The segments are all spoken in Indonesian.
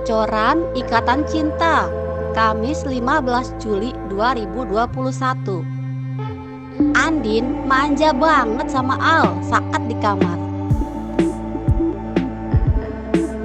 Bocoran Ikatan Cinta, Kamis 15 Juli 2021. Andin manja banget sama Al saat di kamar.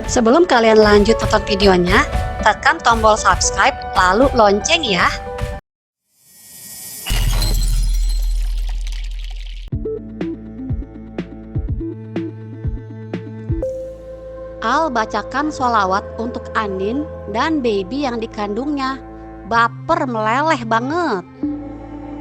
Sebelum kalian lanjut tonton videonya, tekan tombol subscribe lalu lonceng ya. Al bacakan sholawat untuk Andin dan baby yang dikandungnya. Baper meleleh banget.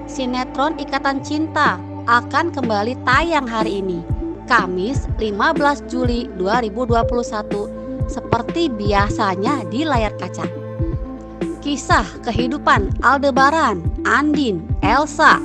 Sinetron Ikatan Cinta akan kembali tayang hari ini, Kamis 15 Juli 2021, seperti biasanya di layar kaca. Kisah kehidupan Aldebaran, Andin, Elsa,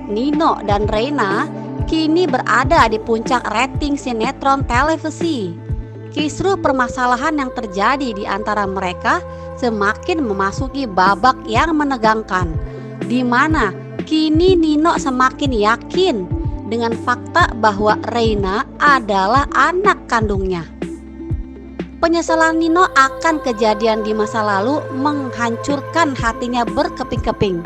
Nino, dan Reina kini berada di puncak rating sinetron televisi. Kisruh permasalahan yang terjadi di antara mereka semakin memasuki babak yang menegangkan, di mana kini Nino semakin yakin dengan fakta bahwa Reina adalah anak kandungnya. Penyesalan Nino akan kejadian di masa lalu menghancurkan hatinya berkeping-keping.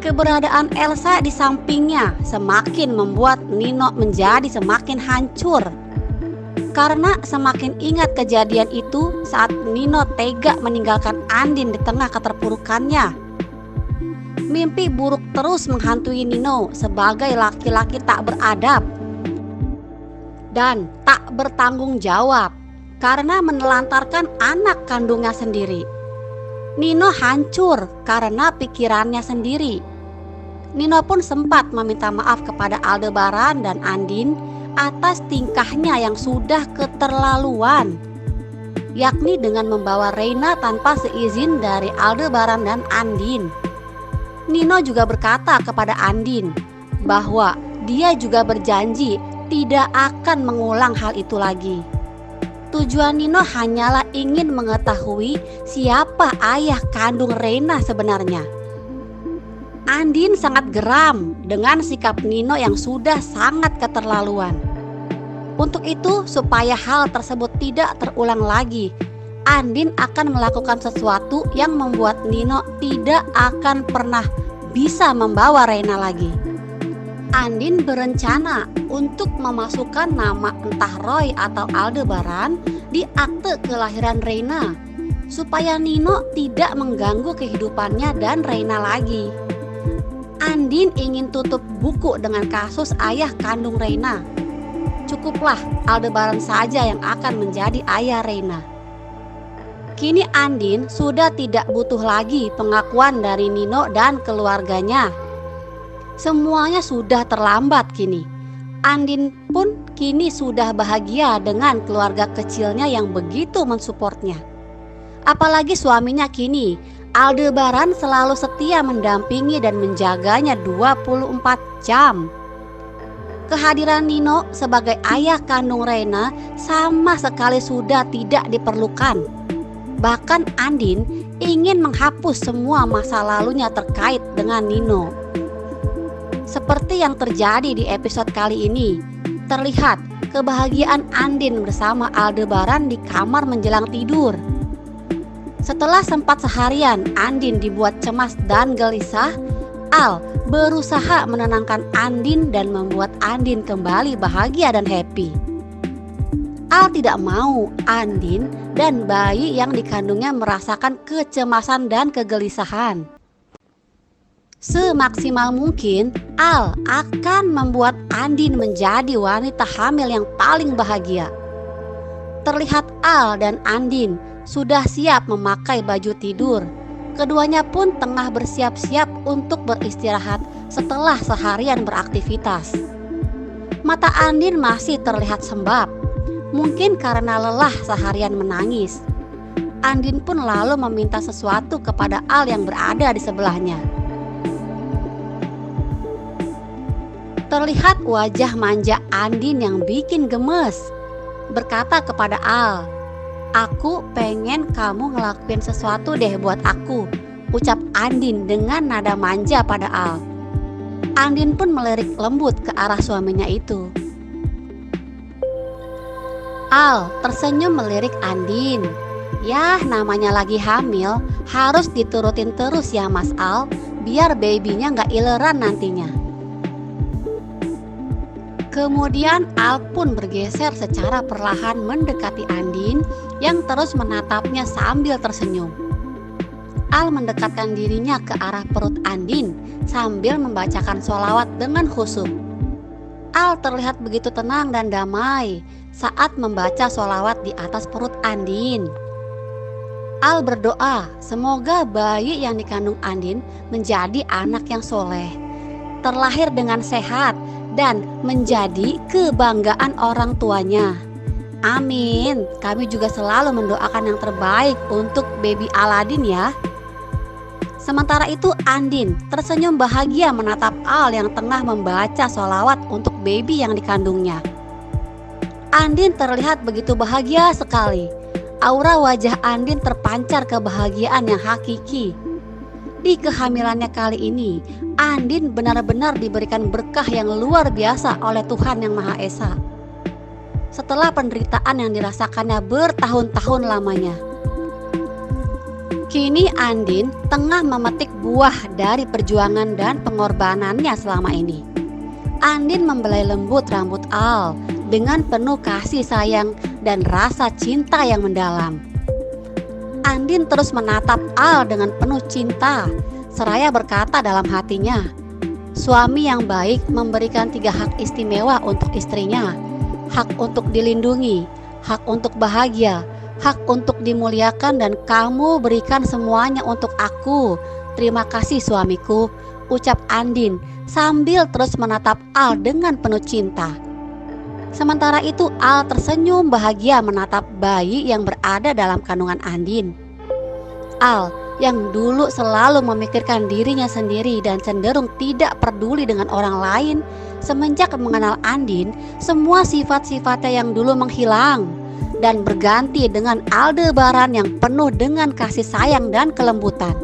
Keberadaan Elsa di sampingnya semakin membuat Nino menjadi semakin hancur. Karena semakin ingat kejadian itu saat Nino tega meninggalkan Andin di tengah keterpurukannya. Mimpi buruk terus menghantui Nino sebagai laki-laki tak beradab dan tak bertanggung jawab karena menelantarkan anak kandungnya sendiri. Nino hancur karena pikirannya sendiri. Nino pun sempat meminta maaf kepada Aldebaran dan Andin atas tingkahnya yang sudah keterlaluan, yakni dengan membawa Reina tanpa seizin dari Aldebaran dan Andin. Nino juga berkata kepada Andin bahwa dia juga berjanji tidak akan mengulang hal itu lagi. Tujuan Nino hanyalah ingin mengetahui siapa ayah kandung Reina sebenarnya. Andin sangat geram dengan sikap Nino yang sudah sangat keterlaluan. Untuk itu, supaya hal tersebut tidak terulang lagi, Andin akan melakukan sesuatu yang membuat Nino tidak akan pernah bisa membawa Reina lagi. Andin berencana untuk memasukkan nama entah Roy atau Aldebaran di akte kelahiran Reina, supaya Nino tidak mengganggu kehidupannya dan Reina lagi. Andin ingin tutup buku dengan kasus ayah kandung Reina. Cukuplah Aldebaran saja yang akan menjadi ayah Reina. Kini Andin sudah tidak butuh lagi pengakuan dari Nino dan keluarganya. Semuanya sudah terlambat kini. Andin pun kini sudah bahagia dengan keluarga kecilnya yang begitu mensupportnya. Apalagi suaminya kini, Aldebaran, selalu setia mendampingi dan menjaganya 24 jam. Kehadiran Nino sebagai ayah kandung Reina sama sekali sudah tidak diperlukan. Bahkan Andin ingin menghapus semua masa lalunya terkait dengan Nino. Seperti yang terjadi di episode kali ini, terlihat kebahagiaan Andin bersama Aldebaran di kamar menjelang tidur. Setelah sempat seharian Andin dibuat cemas dan gelisah, Al berusaha menenangkan Andin dan membuat Andin kembali bahagia dan happy. Al tidak mau Andin dan bayi yang dikandungnya merasakan kecemasan dan kegelisahan. Semaksimal mungkin, Al akan membuat Andin menjadi wanita hamil yang paling bahagia. Terlihat Al dan Andin sudah siap memakai baju tidur. Keduanya pun tengah bersiap-siap untuk beristirahat setelah seharian beraktivitas. Mata Andin masih terlihat sembab, mungkin karena lelah seharian menangis. Andin pun lalu meminta sesuatu kepada Al yang berada di sebelahnya. Terlihat wajah manja Andin yang bikin gemes, berkata kepada Al, "Aku pengen kamu ngelakuin sesuatu deh buat aku," ucap Andin dengan nada manja pada Al. Andin pun melirik lembut ke arah suaminya itu. Al tersenyum melirik Andin. "Yah, namanya lagi hamil, harus diturutin terus ya Mas Al, biar babynya nggak ileran nantinya." Kemudian Al pun bergeser secara perlahan mendekati Andin yang terus menatapnya sambil tersenyum. Al mendekatkan dirinya ke arah perut Andin sambil membacakan sholawat dengan khusyuk. Al terlihat begitu tenang dan damai saat membaca sholawat di atas perut Andin. Al berdoa semoga bayi yang dikandung Andin menjadi anak yang soleh, terlahir dengan sehat, dan menjadi kebanggaan orang tuanya. Amin. Kami juga selalu mendoakan yang terbaik untuk baby Aladin ya. Sementara itu Andin tersenyum bahagia menatap Al yang tengah membaca sholawat untuk baby yang dikandungnya. Andin terlihat begitu bahagia sekali. Aura wajah Andin terpancar kebahagiaan yang hakiki. Di kehamilannya kali ini, Andin benar-benar diberikan berkah yang luar biasa oleh Tuhan Yang Maha Esa. Setelah penderitaan yang dirasakannya bertahun-tahun lamanya, kini Andin tengah memetik buah dari perjuangan dan pengorbanannya selama ini. Andin membelai lembut rambut Al dengan penuh kasih sayang dan rasa cinta yang mendalam. Andin terus menatap Al dengan penuh cinta, seraya berkata dalam hatinya, suami yang baik memberikan 3 hak istimewa untuk istrinya: hak untuk dilindungi, hak untuk bahagia, hak untuk dimuliakan, dan kamu berikan semuanya untuk aku. Terima kasih suamiku, ucap Andin sambil terus menatap Al dengan penuh cinta. Sementara itu Al tersenyum bahagia menatap bayi yang berada dalam kandungan Andin. Al yang dulu selalu memikirkan dirinya sendiri dan cenderung tidak peduli dengan orang lain, semenjak mengenal Andin, semua sifat-sifatnya yang dulu menghilang dan berganti dengan Aldebaran yang penuh dengan kasih sayang dan kelembutan.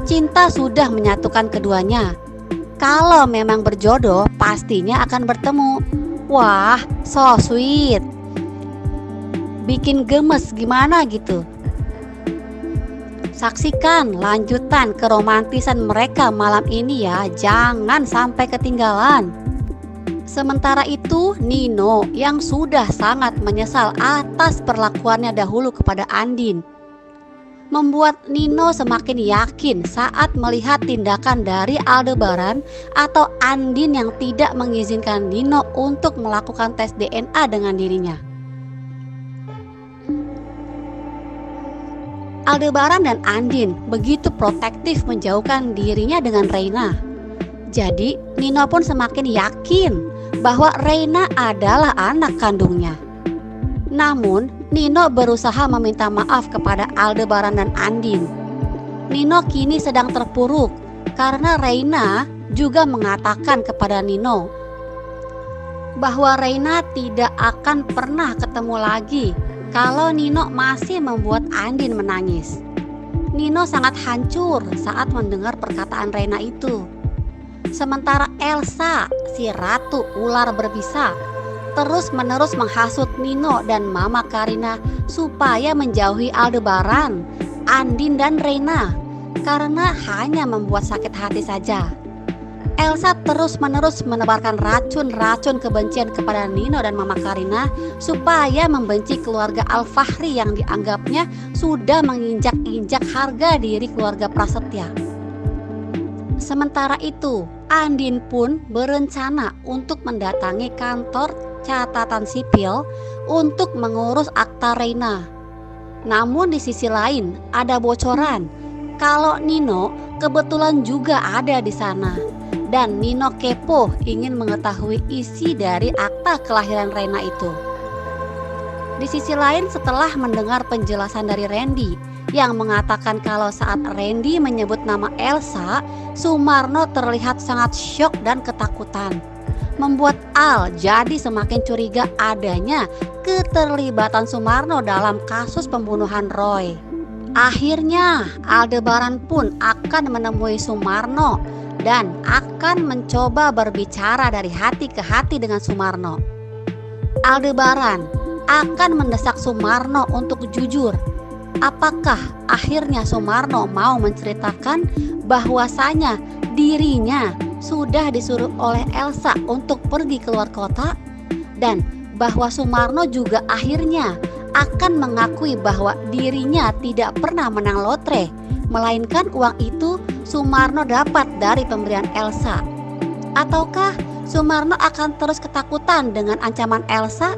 Cinta sudah menyatukan keduanya. Kalau memang berjodoh, pastinya akan bertemu. Wah, so sweet. Bikin gemes gimana gitu. Saksikan lanjutan keromantisan mereka malam ini ya, jangan sampai ketinggalan. Sementara itu Nino yang sudah sangat menyesal atas perlakuannya dahulu kepada Andin, membuat Nino semakin yakin saat melihat tindakan dari Aldebaran atau Andin yang tidak mengizinkan Nino untuk melakukan tes DNA dengan dirinya. Aldebaran dan Andin begitu protektif menjauhkan dirinya dengan Reina. Jadi Nino pun semakin yakin bahwa Reina adalah anak kandungnya. Namun Nino berusaha meminta maaf kepada Aldebaran dan Andin. Nino kini sedang terpuruk karena Reina juga mengatakan kepada Nino bahwa Reina tidak akan pernah ketemu lagi kalau Nino masih membuat Andin menangis. Nino sangat hancur saat mendengar perkataan Reina itu. Sementara Elsa, si ratu ular berbisa, terus-menerus menghasut Nino dan Mama Karina supaya menjauhi Aldebaran, Andin dan Reina karena hanya membuat sakit hati saja. Elsa terus-menerus menebarkan racun-racun kebencian kepada Nino dan Mama Karina supaya membenci keluarga Al-Fahri yang dianggapnya sudah menginjak-injak harga diri keluarga Prasetya. Sementara itu, Andin pun berencana untuk mendatangi kantor catatan sipil untuk mengurus akta Reina. Namun di sisi lain ada bocoran kalau Nino kebetulan juga ada di sana. Dan Nino kepo ingin mengetahui isi dari akta kelahiran Reina itu. Di sisi lain, setelah mendengar penjelasan dari Randy yang mengatakan kalau saat Randy menyebut nama Elsa, Sumarno terlihat sangat syok dan ketakutan, membuat Al jadi semakin curiga adanya keterlibatan Sumarno dalam kasus pembunuhan Roy. Akhirnya Aldebaran pun akan menemui Sumarno dan akan mencoba berbicara dari hati ke hati dengan Sumarno. Aldebaran, akan mendesak Sumarno untuk jujur. Apakah akhirnya Sumarno mau menceritakan bahwasanya dirinya sudah disuruh oleh Elsa untuk pergi keluar kota, dan bahwa Sumarno juga akhirnya akan mengakui bahwa dirinya tidak pernah menang lotre, melainkan uang itu Sumarno dapat dari pemberian Elsa? Ataukah Sumarno akan terus ketakutan dengan ancaman Elsa?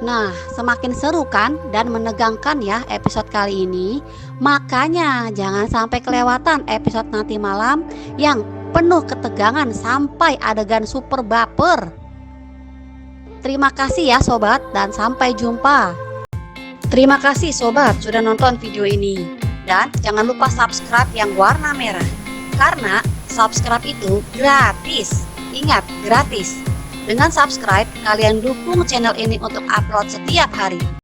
Nah, semakin seru kan dan menegangkan ya episode kali ini. Makanya jangan sampai kelewatan episode nanti malam yang penuh ketegangan sampai adegan super baper. Terima kasih ya sobat, dan sampai jumpa. Terima kasih sobat sudah nonton video ini. Dan jangan lupa subscribe yang warna merah, karena subscribe itu gratis. Ingat, gratis. Dengan subscribe, kalian dukung channel ini untuk upload setiap hari.